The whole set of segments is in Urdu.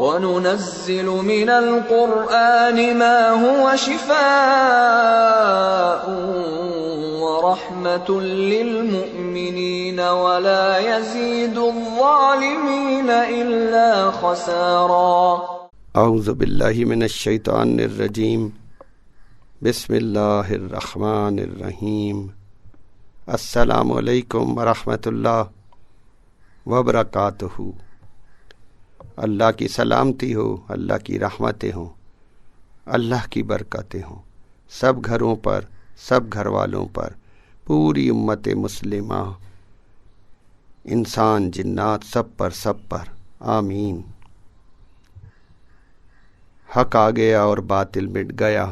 وَنُنَزِّلُ مِنَ الْقُرْآنِ مَا هُوَ شِفَاءٌ وَرَحْمَةٌ لِّلْمُؤْمِنِينَ وَلَا يَزِيدُ الظَّالِمِينَ إِلَّا خَسَارًا۔ اعوذ باللہ من الشیطان الرجیم، بسم اللہ الرحمن الرحیم۔ السلام علیکم ورحمۃ اللہ وبرکاتہ۔ اللہ کی سلامتی ہو، اللہ کی رحمتیں ہوں، اللہ کی برکتیں ہوں سب گھروں پر، سب گھر والوں پر، پوری امت مسلمہ، انسان جنات سب پر آمین۔ حق آ گیا اور باطل مٹ گیا،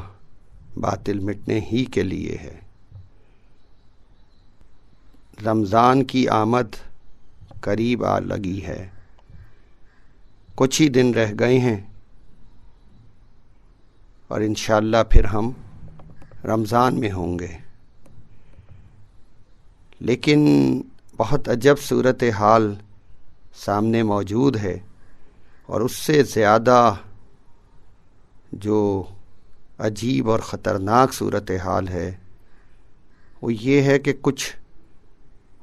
باطل مٹنے ہی کے لیے ہے۔ رمضان کی آمد قریب آ لگی ہے، کچھ ہی دن رہ گئے ہیں اور انشاءاللہ پھر ہم رمضان میں ہوں گے۔ لیکن بہت عجب صورتحال سامنے موجود ہے، اور اس سے زیادہ جو عجیب اور خطرناک صورتحال ہے وہ یہ ہے کہ کچھ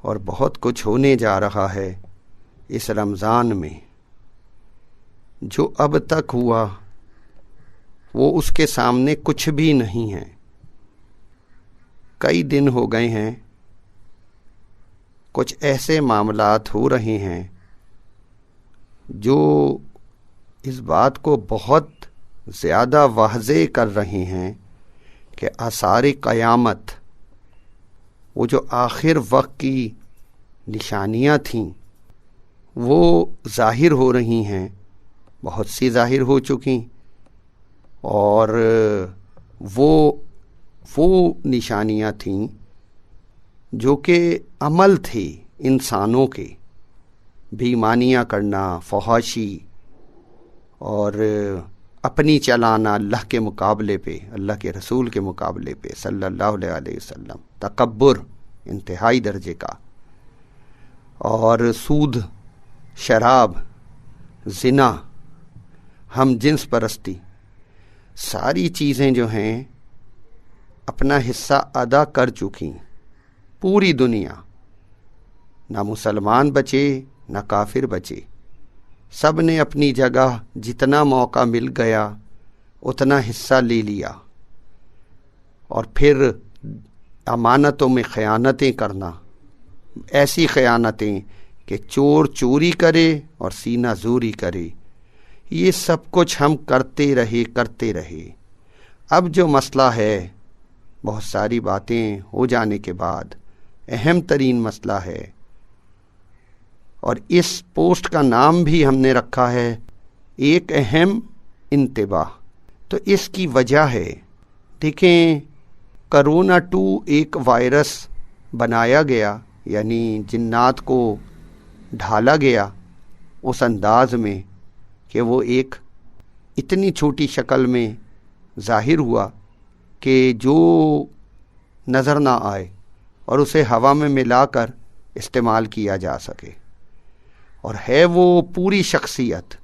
اور بہت کچھ ہونے جا رہا ہے اس رمضان میں، جو اب تک ہوا وہ اس کے سامنے کچھ بھی نہیں ہے۔ کئی دن ہو گئے ہیں، کچھ ایسے معاملات ہو رہے ہیں جو اس بات کو بہت زیادہ واضح کر رہے ہیں کہ آثار قیامت، وہ جو آخر وقت کی نشانیاں تھیں وہ ظاہر ہو رہی ہیں، بہت سی ظاہر ہو چکی، اور وہ نشانیاں تھیں جو کہ عمل تھے انسانوں کے، بےایمانیاں کرنا، فحاشی، اور اپنی چلانا اللہ کے مقابلے پہ، اللہ کے رسول کے مقابلے پہ صلی اللہ علیہ وسلم، تکبر انتہائی درجے کا، اور سود، شراب، زنا، ہم جنس پرستی، ساری چیزیں جو ہیں اپنا حصہ ادا کر چکی۔ پوری دنیا، نہ مسلمان بچے نہ کافر بچے، سب نے اپنی جگہ جتنا موقع مل گیا اتنا حصہ لے لیا، اور پھر امانتوں میں خیانتیں کرنا، ایسی خیانتیں کہ چور چوری کرے اور سینہ زوری کرے، یہ سب کچھ ہم کرتے رہے۔ اب جو مسئلہ ہے، بہت ساری باتیں ہو جانے کے بعد اہم ترین مسئلہ ہے، اور اس پوسٹ کا نام بھی ہم نے رکھا ہے ایک اہم انتباہ۔ تو اس کی وجہ ہے، دیکھیں، کرونا 2 ایک وائرس بنایا گیا، یعنی جنات کو ڈھالا گیا اس انداز میں کہ وہ ایک اتنی چھوٹی شکل میں ظاہر ہوا کہ جو نظر نہ آئے، اور اسے ہوا میں ملا کر استعمال کیا جا سکے، اور ہے وہ پوری شخصیت،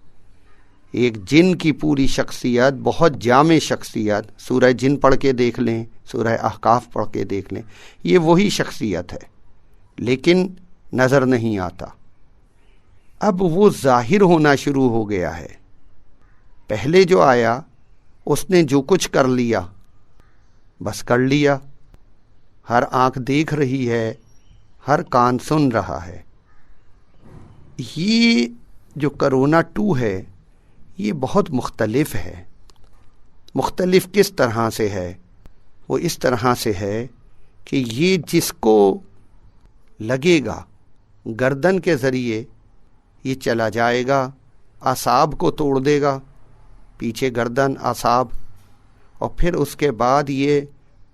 ایک جن کی پوری شخصیت، بہت جامع شخصیت۔ سورہ جن پڑھ کے دیکھ لیں، سورہ احقاف پڑھ کے دیکھ لیں، یہ وہی شخصیت ہے، لیکن نظر نہیں آتا۔ اب وہ ظاہر ہونا شروع ہو گیا ہے۔ پہلے جو آیا اس نے جو کچھ کر لیا، بس کر لیا، ہر آنکھ دیکھ رہی ہے، ہر کان سن رہا ہے۔ یہ جو کرونا 2 ہے یہ بہت مختلف ہے۔ مختلف کس طرح سے ہے؟ وہ اس طرح سے ہے کہ یہ جس کو لگے گا گردن کے ذریعے یہ چلا جائے گا، اعصاب کو توڑ دے گا، پیچھے گردن، اعصاب، اور پھر اس کے بعد یہ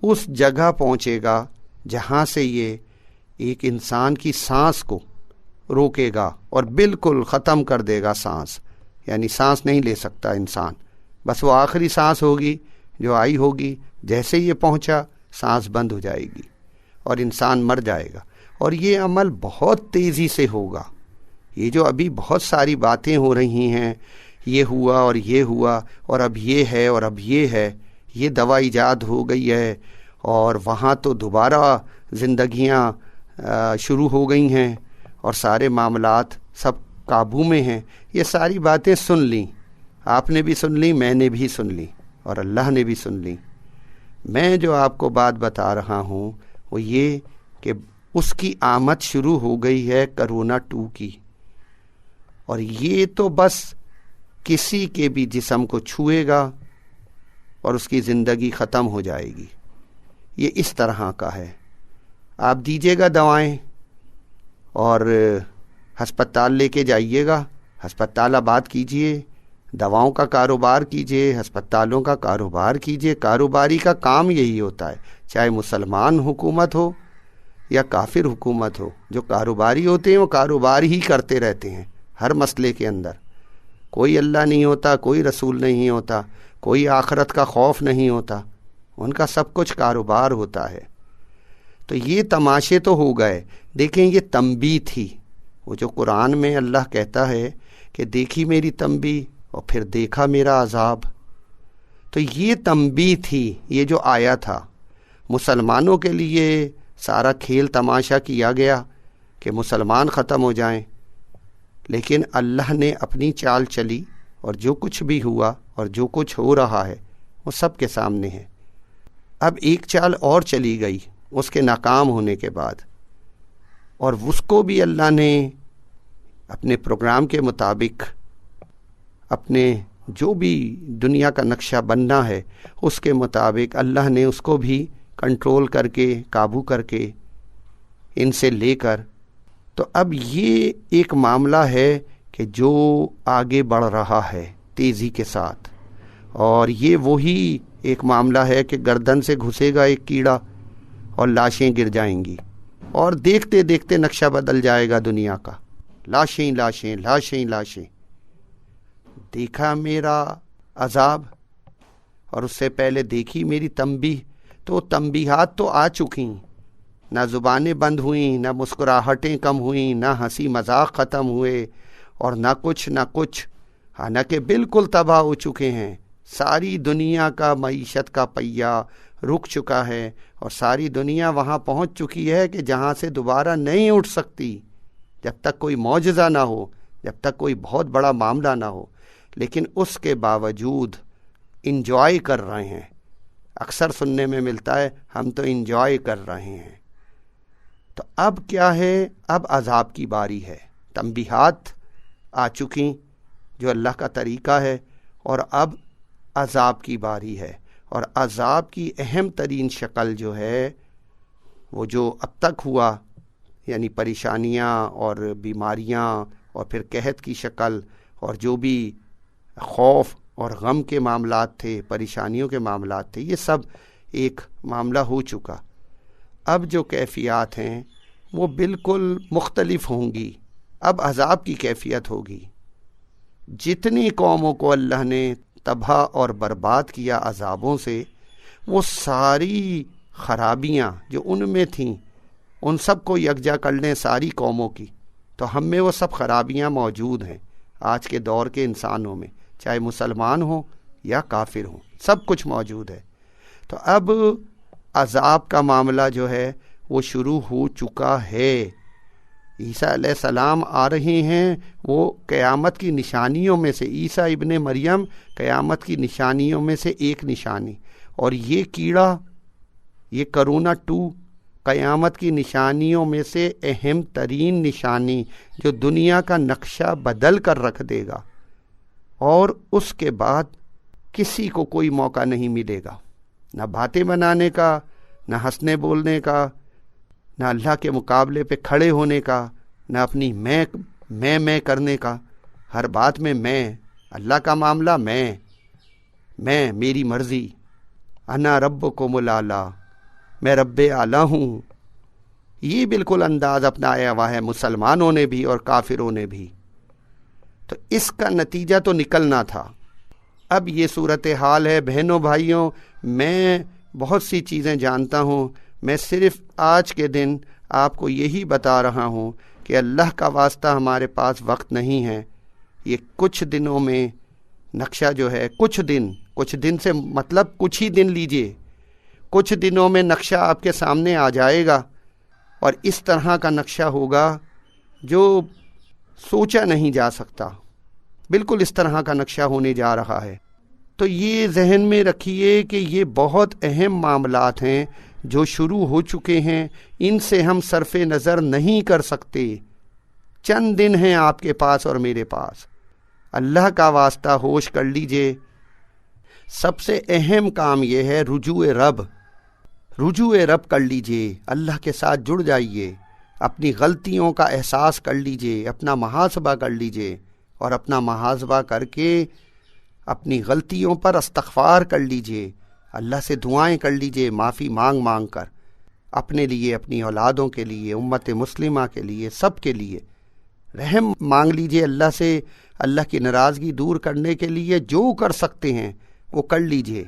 اس جگہ پہنچے گا جہاں سے یہ ایک انسان کی سانس کو روکے گا اور بالکل ختم کر دے گا سانس، یعنی سانس نہیں لے سکتا انسان، بس وہ آخری سانس ہوگی جو آئی ہوگی، جیسے یہ پہنچا سانس بند ہو جائے گی اور انسان مر جائے گا۔ اور یہ عمل بہت تیزی سے ہوگا۔ یہ جو ابھی بہت ساری باتیں ہو رہی ہیں یہ ہوا اور یہ ہوا اور اب یہ ہے اور اب یہ ہے، یہ دوا ایجاد ہو گئی ہے اور وہاں تو دوبارہ زندگیاں شروع ہو گئی ہیں اور سارے معاملات سب قابو میں ہیں. یہ ساری باتیں سن لیں، آپ نے بھی سن لیں، میں نے بھی سن لیں اور اللہ نے بھی سن لیں. میں جو آپ کو بات بتا رہا ہوں وہ یہ کہ اس کی آمد شروع ہو گئی ہے کرونا 2 کی، اور یہ تو بس کسی کے بھی جسم کو چھوئے گا اور اس کی زندگی ختم ہو جائے گی. یہ اس طرح کا ہے. آپ دیجیے گا دوائیں اور ہسپتال لے کے جائیے گا، ہسپتال آباد کیجیے، دواؤں کا کاروبار کیجیے، ہسپتالوں کا کاروبار کیجیے. کاروباری کا کام یہی ہوتا ہے، چاہے مسلمان حکومت ہو یا کافر حکومت ہو. جو کاروباری ہوتے ہیں وہ کاروبار ہی کرتے رہتے ہیں ہر مسئلے کے اندر. کوئی اللہ نہیں ہوتا، کوئی رسول نہیں ہوتا، کوئی آخرت کا خوف نہیں ہوتا، ان کا سب کچھ کاروبار ہوتا ہے. تو یہ تماشے تو ہو گئے. دیکھیں یہ تنبیہ تھی، وہ جو قرآن میں اللہ کہتا ہے کہ دیکھی میری تنبیہ اور پھر دیکھا میرا عذاب. تو یہ تنبیہ تھی، یہ جو آیا تھا مسلمانوں کے لیے سارا کھیل تماشا کیا گیا کہ مسلمان ختم ہو جائیں، لیکن اللہ نے اپنی چال چلی اور جو کچھ بھی ہوا اور جو کچھ ہو رہا ہے وہ سب کے سامنے ہے. اب ایک چال اور چلی گئی اس کے ناکام ہونے کے بعد، اور اس کو بھی اللہ نے اپنے پروگرام کے مطابق، اپنے جو بھی دنیا کا نقشہ بننا ہے اس کے مطابق اللہ نے اس کو بھی کنٹرول کر کے، قابو کر کے، ان سے لے کر. تو اب یہ ایک معاملہ ہے کہ جو آگے بڑھ رہا ہے تیزی کے ساتھ، اور یہ وہی ایک معاملہ ہے کہ گردن سے گھسے گا ایک کیڑا اور لاشیں گر جائیں گی، اور دیکھتے دیکھتے نقشہ بدل جائے گا دنیا کا. لاشیں لاشیں لاشیں لاشیں. دیکھا میرا عذاب اور اس سے پہلے دیکھی میری تنبیہ. تو تنبیہات تو آ چکی، نہ زبانیں بند ہوئیں، نہ مسکراہٹیں کم ہوئیں، نہ ہنسی مذاق ختم ہوئے، اور نہ کچھ، حالانکہ بالکل تباہ ہو چکے ہیں. ساری دنیا کا معیشت کا پہیہ رک چکا ہے اور ساری دنیا وہاں پہنچ چکی ہے کہ جہاں سے دوبارہ نہیں اٹھ سکتی جب تک کوئی معجزہ نہ ہو، جب تک کوئی بہت بڑا معاملہ نہ ہو. لیکن اس کے باوجود انجوائے کر رہے ہیں. اکثر سننے میں ملتا ہے ہم تو انجوائے کر رہے ہیں. تو اب کیا ہے؟ اب عذاب کی باری ہے. تنبیہات آ چکی جو اللہ کا طریقہ ہے، اور اب عذاب کی باری ہے. اور عذاب کی اہم ترین شکل جو ہے وہ جو اب تک ہوا، یعنی پریشانیاں اور بیماریاں اور پھر قحط کی شکل اور جو بھی خوف اور غم کے معاملات تھے، پریشانیوں کے معاملات تھے، یہ سب ایک معاملہ ہو چکا. اب جو کیفیات ہیں وہ بالکل مختلف ہوں گی. اب عذاب کی کیفیت ہوگی. جتنی قوموں کو اللہ نے تباہ اور برباد کیا عذابوں سے، وہ ساری خرابیاں جو ان میں تھیں ان سب کو یکجا کر لیں ساری قوموں کی، تو ہم میں وہ سب خرابیاں موجود ہیں آج کے دور کے انسانوں میں، چاہے مسلمان ہوں یا کافر ہوں، سب کچھ موجود ہے. تو اب عذاب کا معاملہ جو ہے وہ شروع ہو چکا ہے. عیسیٰ علیہ السلام آ رہے ہیں، وہ قیامت کی نشانیوں میں سے، عیسیٰ ابن مریم قیامت کی نشانیوں میں سے ایک نشانی. اور یہ کیڑا، یہ کرونا 2 قیامت کی نشانیوں میں سے اہم ترین نشانی جو دنیا کا نقشہ بدل کر رکھ دے گا. اور اس کے بعد کسی کو کوئی موقع نہیں ملے گا، نہ باتیں بنانے کا، نہ ہنسنے بولنے کا، نہ اللہ کے مقابلے پہ کھڑے ہونے کا، نہ اپنی میں کرنے کا. ہر بات میں میں، اللہ کا معاملہ میں میری مرضی. انا ربکم الاعلی، میں رب اعلیٰ ہوں. یہ بالکل انداز اپنایا ہوا ہے مسلمانوں نے بھی اور کافروں نے بھی. تو اس کا نتیجہ تو نکلنا تھا. اب یہ صورتحال ہے. بہنوں بھائیوں، میں بہت سی چیزیں جانتا ہوں، میں صرف آج کے دن آپ کو یہی بتا رہا ہوں کہ اللہ کا واسطہ ہمارے پاس وقت نہیں ہے. یہ کچھ دنوں میں نقشہ جو ہے کچھ دن سے مطلب کچھ ہی دن لیجئے، کچھ دنوں میں نقشہ آپ کے سامنے آ جائے گا، اور اس طرح کا نقشہ ہوگا جو سوچا نہیں جا سکتا، بالکل اس طرح کا نقشہ ہونے جا رہا ہے۔ تو یہ ذہن میں رکھیے کہ یہ بہت اہم معاملات ہیں جو شروع ہو چکے ہیں، ان سے ہم صرف نظر نہیں کر سکتے۔ چند دن ہیں آپ کے پاس اور میرے پاس، اللہ کا واسطہ ہوش کر لیجئے۔ سب سے اہم کام یہ ہے رجوع رب کر لیجئے، اللہ کے ساتھ جڑ جائیے، اپنی غلطیوں کا احساس کر لیجئے، اپنا محاسبہ کر لیجئے، اور اپنا محاسبہ کر کے اپنی غلطیوں پر استغفار کر لیجئے، اللہ سے دعائیں کر لیجئے، معافی مانگ کر، اپنے لیے، اپنی اولادوں کے لیے، امت مسلمہ کے لیے، سب کے لیے رحم مانگ لیجئے اللہ سے، اللہ کی ناراضگی دور کرنے کے لیے جو کر سکتے ہیں وہ کر لیجئے،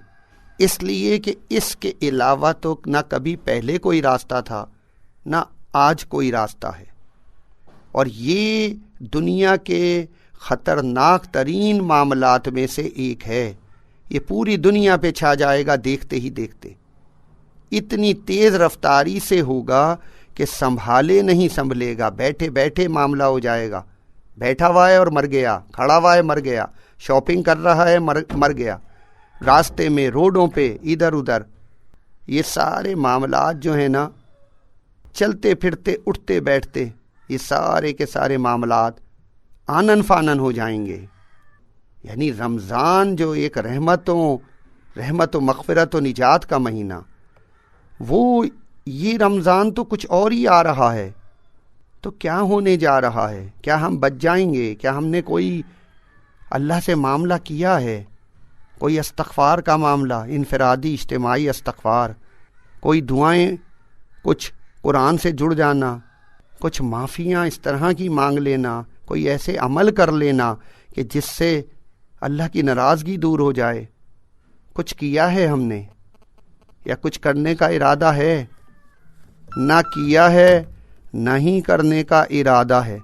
اس لیے کہ اس کے علاوہ تو نہ کبھی پہلے کوئی راستہ تھا نہ آج کوئی راستہ ہے، اور یہ دنیا کے خطرناک ترین معاملات میں سے ایک ہے۔ یہ پوری دنیا پہ چھا جائے گا دیکھتے ہی دیکھتے، اتنی تیز رفتاری سے ہوگا کہ سنبھالے نہیں سنبھلے گا، بیٹھے بیٹھے معاملہ ہو جائے گا، بیٹھا ہوا ہے اور مر گیا، کھڑا ہوا ہے مر گیا، شاپنگ کر رہا ہے مر گیا، راستے میں، روڈوں پہ، ادھر ادھر، یہ سارے معاملات جو ہیں نا، چلتے پھرتے اٹھتے بیٹھتے، یہ سارے کے سارے معاملات آنن فانن ہو جائیں گے۔ یعنی رمضان جو ایک رحمت و مغفرت و نجات کا مہینہ، وہ یہ رمضان تو کچھ اور ہی آ رہا ہے، تو کیا ہونے جا رہا ہے؟ کیا ہم بچ جائیں گے؟ کیا ہم نے کوئی اللہ سے معاملہ کیا ہے؟ کوئی استغفار کا معاملہ، انفرادی اجتماعی استغفار، کوئی دعائیں، کچھ قرآن سے جڑ جانا، کچھ معافیاں اس طرح کی مانگ لینا، کوئی ایسے عمل کر لینا کہ جس سے اللہ کی ناراضگی دور ہو جائے؟ کچھ کیا ہے ہم نے، یا کچھ کرنے کا ارادہ ہے؟ نہ کیا ہے، نہ ہی کرنے کا ارادہ ہے،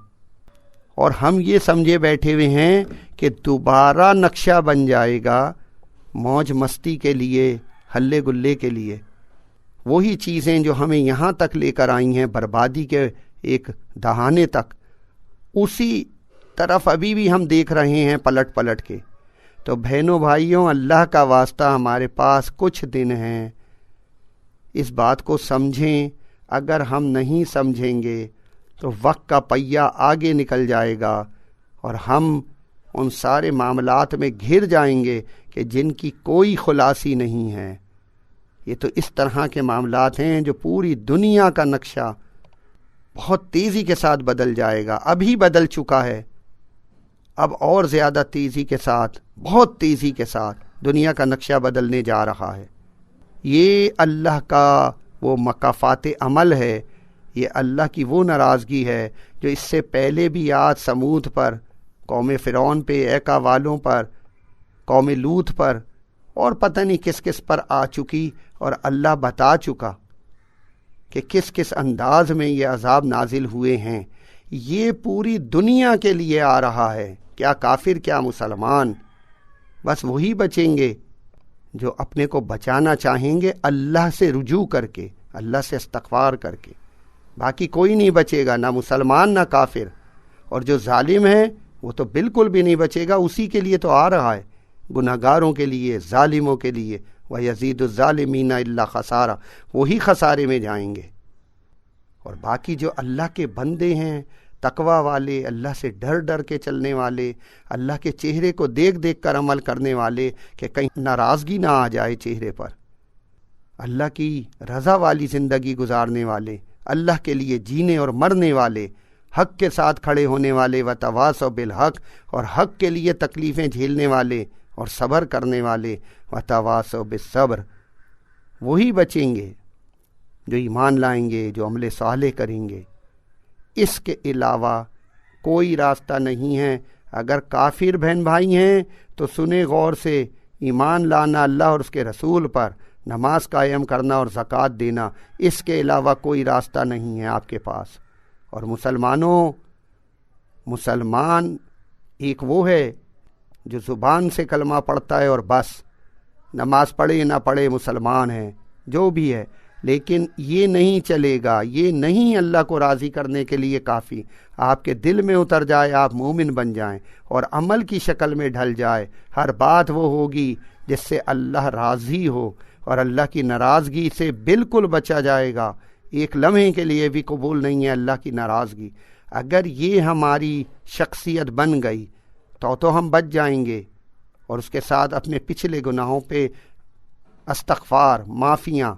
اور ہم یہ سمجھے بیٹھے ہوئے ہیں کہ دوبارہ نقشہ بن جائے گا موج مستی کے لیے، ہلے گلے کے لیے، وہی چیزیں جو ہمیں یہاں تک لے کر آئی ہیں، بربادی کے ایک دہانے تک، اسی طرف ابھی بھی ہم دیکھ رہے ہیں پلٹ پلٹ کے۔ تو بہنوں بھائیوں، اللہ کا واسطہ ہمارے پاس کچھ دن ہیں، اس بات کو سمجھیں۔ اگر ہم نہیں سمجھیں گے تو وقت کا پہیہ آگے نکل جائے گا، اور ہم ان سارے معاملات میں گھر جائیں گے کہ جن کی کوئی خلاصی نہیں ہے۔ یہ تو اس طرح کے معاملات ہیں جو پوری دنیا کا نقشہ بہت تیزی کے ساتھ بدل جائے گا، ابھی بدل چکا ہے، اب اور زیادہ تیزی کے ساتھ، بہت تیزی کے ساتھ دنیا کا نقشہ بدلنے جا رہا ہے۔ یہ اللہ کا وہ مکافات عمل ہے، یہ اللہ کی وہ ناراضگی ہے جو اس سے پہلے بھی عاد سمود پر، قوم فرعون پہ، ایکا والوں پر، قوم لوط پر، اور پتہ نہیں کس کس پر آ چکی، اور اللہ بتا چکا کہ کس کس انداز میں یہ عذاب نازل ہوئے ہیں۔ یہ پوری دنیا کے لیے آ رہا ہے، کیا کافر کیا مسلمان، بس وہی بچیں گے جو اپنے کو بچانا چاہیں گے اللہ سے رجوع کر کے، اللہ سے استغفار کر کے، باقی کوئی نہیں بچے گا، نہ مسلمان نہ کافر، اور جو ظالم ہے وہ تو بالکل بھی نہیں بچے گا، اسی کے لیے تو آ رہا ہے، گناہگاروں کے لیے، ظالموں کے لیے۔ وَيَزِيدُ الظَّالِمِينَ إِلَّا خَسَارًا، وہی خسارے میں جائیں گے۔ اور باقی جو اللہ کے بندے ہیں، تقوی والے، اللہ سے ڈر ڈر کے چلنے والے، اللہ کے چہرے کو دیکھ دیکھ کر عمل کرنے والے کہ کہیں ناراضگی نہ آ جائے چہرے پر، اللہ کی رضا والی زندگی گزارنے والے، اللہ کے لیے جینے اور مرنے والے، حق کے ساتھ کھڑے ہونے والے، وتواصوا بالحق، اور حق کے لیے تکلیفیں جھیلنے والے اور صبر کرنے والے، وتواصوا بالصبر، وہی بچیں گے جو ایمان لائیں گے، جو عمل صالح کریں گے۔ اس کے علاوہ کوئی راستہ نہیں ہے۔ اگر کافر بہن بھائی ہیں تو سنیں غور سے، ایمان لانا اللہ اور اس کے رسول پر، نماز قائم کرنا اور زکوٰۃ دینا، اس کے علاوہ کوئی راستہ نہیں ہے آپ کے پاس۔ اور مسلمان ایک وہ ہے جو زبان سے کلمہ پڑھتا ہے اور بس، نماز پڑھے نہ پڑھے مسلمان ہے، جو بھی ہے، لیکن یہ نہیں چلے گا، یہ نہیں اللہ کو راضی کرنے کے لیے کافی۔ آپ کے دل میں اتر جائے، آپ مومن بن جائیں اور عمل کی شکل میں ڈھل جائے، ہر بات وہ ہوگی جس سے اللہ راضی ہو اور اللہ کی ناراضگی سے بالکل بچا جائے گا۔ ایک لمحے کے لیے بھی قبول نہیں ہے اللہ کی ناراضگی۔ اگر یہ ہماری شخصیت بن گئی تو ہم بچ جائیں گے، اور اس کے ساتھ اپنے پچھلے گناہوں پہ استغفار، معافیاں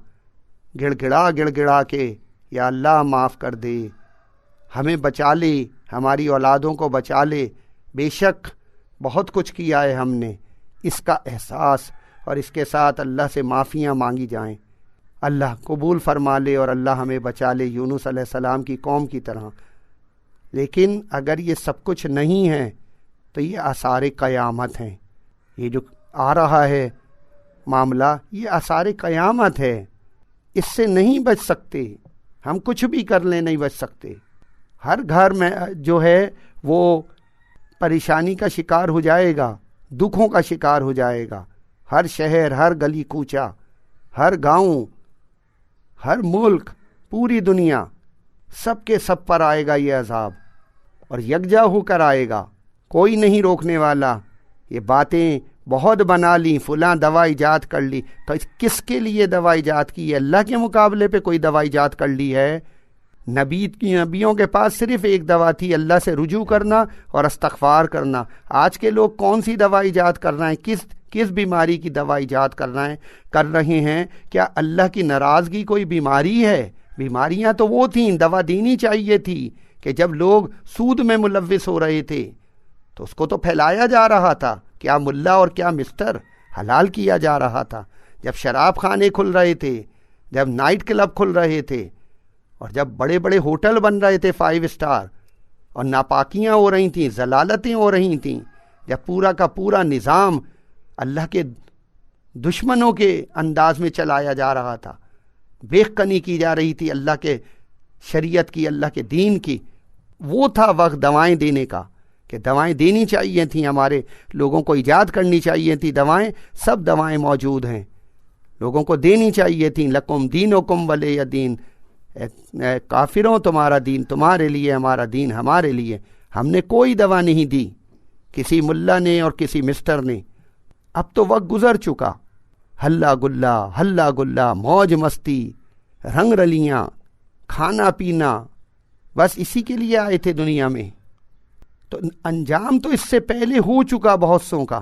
گڑ گڑا کے، یا اللہ معاف کر دے، ہمیں بچا لے، ہماری اولادوں کو بچا لے، بے شک بہت کچھ کیا ہے ہم نے، اس کا احساس، اور اس کے ساتھ اللہ سے معافیاں مانگی جائیں، اللہ قبول فرما لے اور اللہ ہمیں بچا لے یونس علیہ السلام کی قوم کی طرح۔ لیکن اگر یہ سب کچھ نہیں ہے تو یہ آثار قیامت ہیں، یہ جو آ رہا ہے معاملہ، یہ آثار قیامت ہے، اس سے نہیں بچ سکتے، ہم کچھ بھی کر لیں نہیں بچ سکتے۔ ہر گھر میں جو ہے وہ پریشانی کا شکار ہو جائے گا، دکھوں کا شکار ہو جائے گا، ہر شہر، ہر گلی کوچہ، ہر گاؤں، ہر ملک، پوری دنیا، سب کے سب پر آئے گا یہ عذاب، اور یکجا ہو کر آئے گا، کوئی نہیں روکنے والا۔ یہ باتیں بہت بنا لی، فلاں دوا ایجاد کر لی، تو کس کے لیے دوا ایجاد کی ہے؟ اللہ کے مقابلے پہ کوئی دوا ایجاد کر لی ہے؟ نبیوں کے پاس صرف ایک دوا تھی، اللہ سے رجوع کرنا اور استغفار کرنا۔ آج کے لوگ کون سی دوا ایجاد کر رہے ہیں؟ کس بیماری کی دوا ایجاد کر رہے ہیں؟ کیا اللہ کی ناراضگی کوئی بیماری ہے؟ بیماریاں تو وہ تھیں، دوا دینی چاہیے تھی کہ جب لوگ سود میں ملوث ہو رہے تھے تو اس کو تو پھیلایا جا رہا تھا، کیا ملا اور کیا مسٹر حلال کیا جا رہا تھا۔ جب شراب خانے کھل رہے تھے، جب نائٹ کلب کھل رہے تھے، اور جب بڑے بڑے ہوٹل بن رہے تھے 5 اسٹار، اور ناپاکیاں ہو رہی تھیں، ضلالتیں ہو رہی تھیں، جب پورا کا پورا نظام اللہ کے دشمنوں کے انداز میں چلایا جا رہا تھا، بیخ کنی کی جا رہی تھی اللہ کے شریعت کی، اللہ کے دین کی، وہ تھا وقت دوائیں دینے کا، کہ دوائیں دینی چاہیے تھیں، ہمارے لوگوں کو ایجاد کرنی چاہیے تھی دوائیں، سب دوائیں موجود ہیں، لوگوں کو دینی چاہیے تھیں۔ لکم دینکم ولی دین، کافروں تمہارا دین تمہارے لیے، ہمارا دین ہمارے لیے۔ ہم نے کوئی دوا نہیں دی، کسی ملا نے اور کسی مسٹر نے۔ اب تو وقت گزر چکا، ہلا گلا، موج مستی، رنگ رلیاں، کھانا پینا، بس اسی کے لیے آئے تھے دنیا میں۔ تو انجام تو اس سے پہلے ہو چکا بہت سوں کا،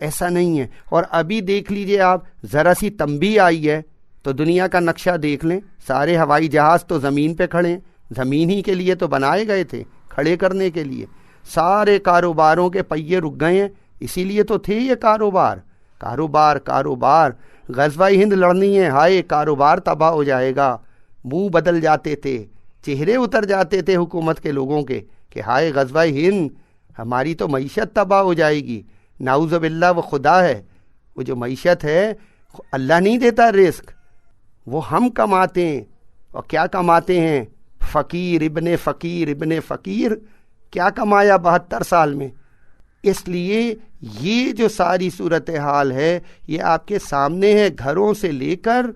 ایسا نہیں ہے۔ اور ابھی دیکھ لیجئے آپ، ذرا سی تنبیہ آئی ہے تو دنیا کا نقشہ دیکھ لیں، سارے ہوائی جہاز تو زمین پہ کھڑے ہیں، زمین ہی کے لیے تو بنائے گئے تھے، کھڑے کرنے کے لیے۔ سارے کاروباروں کے پہیے رک گئے ہیں، اسی لیے تو تھے یہ کاروبار۔ غزوہ ہند لڑنی ہے، ہائے کاروبار تباہ ہو جائے گا، منہ بدل جاتے تھے، چہرے اتر جاتے تھے حکومت کے لوگوں کے کہ ہائے غزوہ ہند، ہماری تو معیشت تباہ ہو جائے گی۔ نعوذ باللہ، وہ خدا ہے، وہ جو معیشت ہے اللہ نہیں دیتا رزق، وہ ہم کماتے ہیں۔ اور کیا کماتے ہیں؟ فقیر ابن فقیر کیا کمایا 72 سال میں؟ اس لیے یہ جو ساری صورتحال ہے یہ آپ کے سامنے ہے، گھروں سے لے کر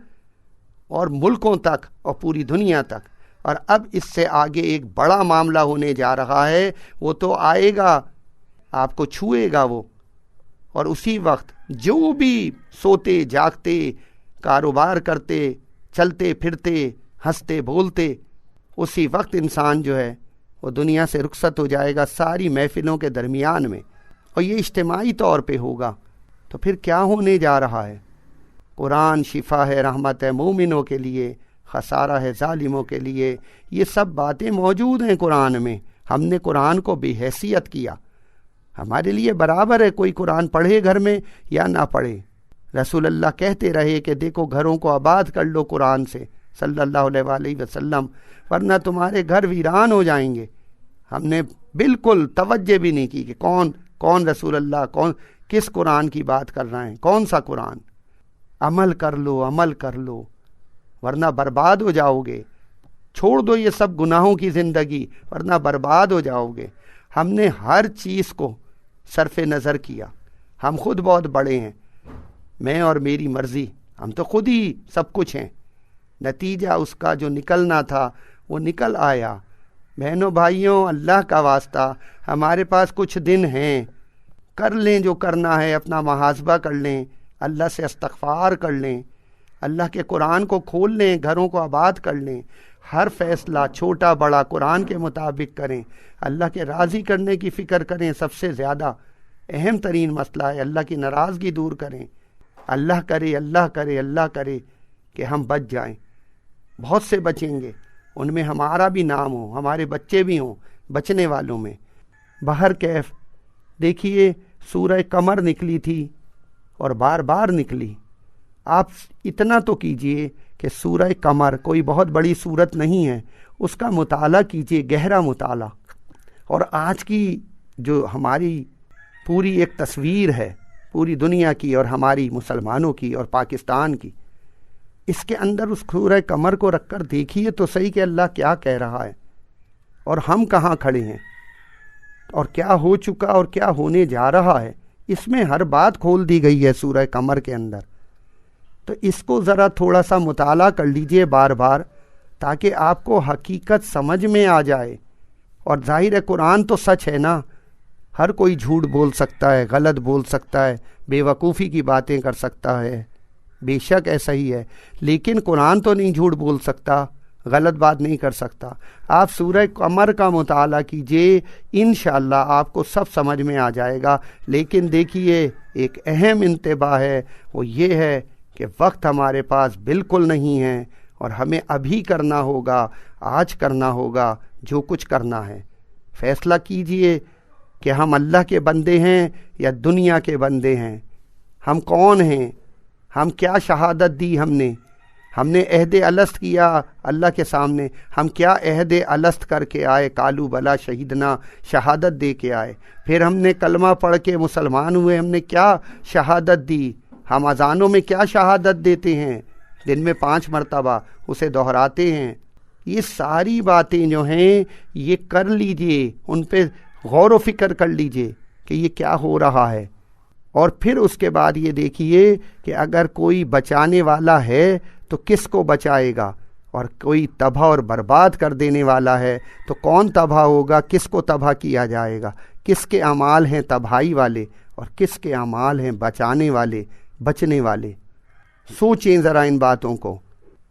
اور ملکوں تک اور پوری دنیا تک۔ اور اب اس سے آگے ایک بڑا معاملہ ہونے جا رہا ہے، وہ تو آئے گا، آپ کو چھوئے گا وہ، اور اسی وقت جو بھی سوتے جاگتے، کاروبار کرتے، چلتے پھرتے، ہنستے بولتے، اسی وقت انسان جو ہے وہ دنیا سے رخصت ہو جائے گا ساری محفلوں کے درمیان میں، اور یہ اجتماعی طور پہ ہوگا۔ تو پھر کیا ہونے جا رہا ہے؟ قرآن شفا ہے، رحمت ہے مومنوں کے لیے، خسارہ ہے ظالموں کے لیے۔ یہ سب باتیں موجود ہیں قرآن میں، ہم نے قرآن کو بے حیثیت کیا۔ ہمارے لیے برابر ہے کوئی قرآن پڑھے گھر میں یا نہ پڑھے۔ رسول اللہ کہتے رہے کہ دیکھو گھروں کو آباد کر لو قرآن سے، صلی اللہ علیہ وآلہ وسلم، ورنہ تمہارے گھر ویران ہو جائیں گے۔ ہم نے بالکل توجہ بھی نہیں کی کہ کون رسول اللہ کس قرآن کی بات کر رہے ہیں، کون سا قرآن۔ عمل کر لو ورنہ برباد ہو جاؤ گے، چھوڑ دو یہ سب گناہوں کی زندگی ورنہ برباد ہو جاؤ گے۔ ہم نے ہر چیز کو صرف نظر کیا ہم خود بہت بڑے ہیں، میں اور میری مرضی، ہم تو خود ہی سب کچھ ہیں، نتیجہ اس کا جو نکلنا تھا وہ نکل آیا۔ بہنوں بھائیوں، اللہ کا واسطہ ہمارے پاس کچھ دن ہیں، کر لیں جو کرنا ہے، اپنا محاسبہ کر لیں، اللہ سے استغفار کر لیں، اللہ کے قرآن کو کھول لیں، گھروں کو آباد کر لیں، ہر فیصلہ چھوٹا بڑا قرآن کے مطابق کریں، اللہ کے راضی کرنے کی فکر کریں۔ سب سے زیادہ اہم ترین مسئلہ ہے اللہ کی ناراضگی دور کریں۔ اللہ کرے اللہ کرے اللہ کرے کہ ہم بچ جائیں، بہت سے بچیں گے، ان میں ہمارا بھی نام ہو، ہمارے بچے بھی ہوں بچنے والوں میں۔ بہر کیف دیکھیے سورہ قمر نکلی تھی اور بار بار نکلی۔ آپ اتنا تو کیجئے کہ سورہ قمر کوئی بہت بڑی صورت نہیں ہے، اس کا مطالعہ کیجئے، گہرا مطالعہ۔ اور آج کی جو ہماری پوری ایک تصویر ہے پوری دنیا کی اور ہماری مسلمانوں کی اور پاکستان کی، اس کے اندر اس سورہ قمر کو رکھ کر دیکھیے تو صحیح کہ اللہ کیا کہہ رہا ہے اور ہم کہاں کھڑے ہیں اور کیا ہو چکا اور کیا ہونے جا رہا ہے۔ اس میں ہر بات کھول دی گئی ہے سورہ قمر کے اندر۔ تو اس کو ذرا تھوڑا سا مطالعہ کر لیجئے بار بار، تاکہ آپ کو حقیقت سمجھ میں آ جائے۔ اور ظاہر ہے قرآن تو سچ ہے نا، ہر کوئی جھوٹ بول سکتا ہے، غلط بول سکتا ہے، بے وقوفی کی باتیں کر سکتا ہے، بے شک ایسا ہی ہے، لیکن قرآن تو نہیں جھوٹ بول سکتا، غلط بات نہیں کر سکتا۔ آپ سورہ قمر کا مطالعہ کیجئے، انشاءاللہ آپ کو سب سمجھ میں آ جائے گا۔ لیکن دیکھیے ایک اہم انتباہ ہے، وہ یہ ہے کہ وقت ہمارے پاس بالکل نہیں ہے، اور ہمیں ابھی کرنا ہوگا، آج کرنا ہوگا جو کچھ کرنا ہے۔ فیصلہ کیجئے کہ ہم اللہ کے بندے ہیں یا دنیا کے بندے ہیں، ہم کون ہیں، ہم کیا شہادت دی، ہم نے عہد الست کیا اللہ کے سامنے، ہم کیا عہد الست کر کے آئے، قالوا بلا شہیدنا، شہادت دے کے آئے۔ پھر ہم نے کلمہ پڑھ کے مسلمان ہوئے، ہم نے کیا شہادت دی، ہم اذانوں میں کیا شہادت دیتے ہیں، دن میں 5 مرتبہ اسے دہراتے ہیں۔ یہ ساری باتیں جو ہیں یہ کر لیجئے، ان پہ غور و فکر کر لیجئے کہ یہ کیا ہو رہا ہے۔ اور پھر اس کے بعد یہ دیکھیے کہ اگر کوئی بچانے والا ہے تو کس کو بچائے گا، اور کوئی تباہ اور برباد کر دینے والا ہے تو کون تباہ ہوگا، کس کو تباہ کیا جائے گا، کس کے اعمال ہیں تباہی والے اور کس کے اعمال ہیں بچانے والے، بچنے والے۔ سوچیں ذرا ان باتوں کو،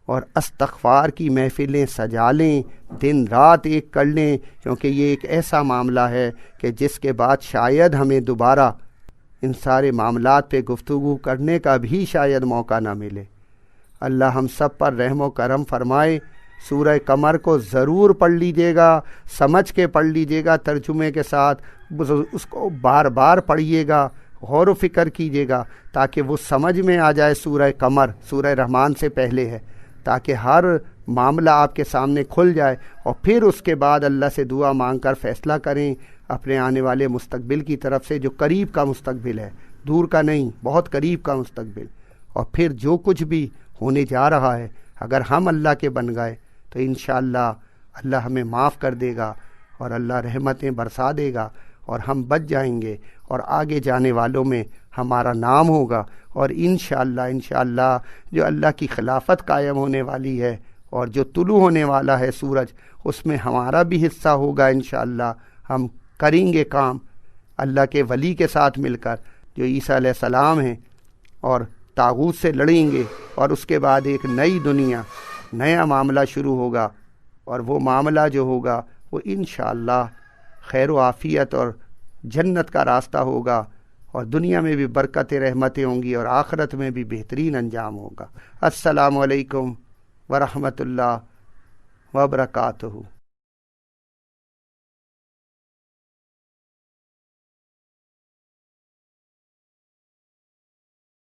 اور استغفار کی محفلیں سجا لیں، دن رات ایک کر لیں، کیونکہ یہ ایک ایسا معاملہ ہے کہ جس کے بعد شاید ہمیں دوبارہ ان سارے معاملات پہ گفتگو کرنے کا بھی شاید موقع نہ ملے۔ اللہ ہم سب پر رحم و کرم فرمائے۔ سورہ قمر کو ضرور پڑھ لیجئے گا، سمجھ کے پڑھ لیجئے گا، ترجمے کے ساتھ اس کو بار بار پڑھیے گا، غور و فکر کیجئے گا، تاکہ وہ سمجھ میں آ جائے۔ سورہ قمر سورہ رحمان سے پہلے ہے، تاکہ ہر معاملہ آپ کے سامنے کھل جائے، اور پھر اس کے بعد اللہ سے دعا مانگ کر فیصلہ کریں اپنے آنے والے مستقبل کی طرف سے، جو قریب کا مستقبل ہے، دور کا نہیں، بہت قریب کا مستقبل۔ اور پھر جو کچھ بھی ہونے جا رہا ہے، اگر ہم اللہ کے بن گئے تو انشاءاللہ اللہ ہمیں معاف کر دے گا، اور اللہ رحمتیں برسا دے گا، اور ہم بچ جائیں گے، اور آگے جانے والوں میں ہمارا نام ہوگا۔ اور انشاءاللہ جو اللہ کی خلافت قائم ہونے والی ہے اور جو طلوع ہونے والا ہے سورج، اس میں ہمارا بھی حصہ ہوگا انشاءاللہ۔ ہم کریں گے کام اللہ کے ولی کے ساتھ مل کر، جو عیسیٰ علیہ السلام ہیں، اور طاغوت سے لڑیں گے، اور اس کے بعد ایک نئی دنیا، نیا معاملہ شروع ہوگا، اور وہ معاملہ جو ہوگا وہ انشاءاللہ خیر و عافیت اور جنت کا راستہ ہوگا، اور دنیا میں بھی برکت رحمتیں ہوں گی، اور آخرت میں بھی بہترین انجام ہوگا۔ السلام علیکم ورحمۃ اللہ وبرکاتہ۔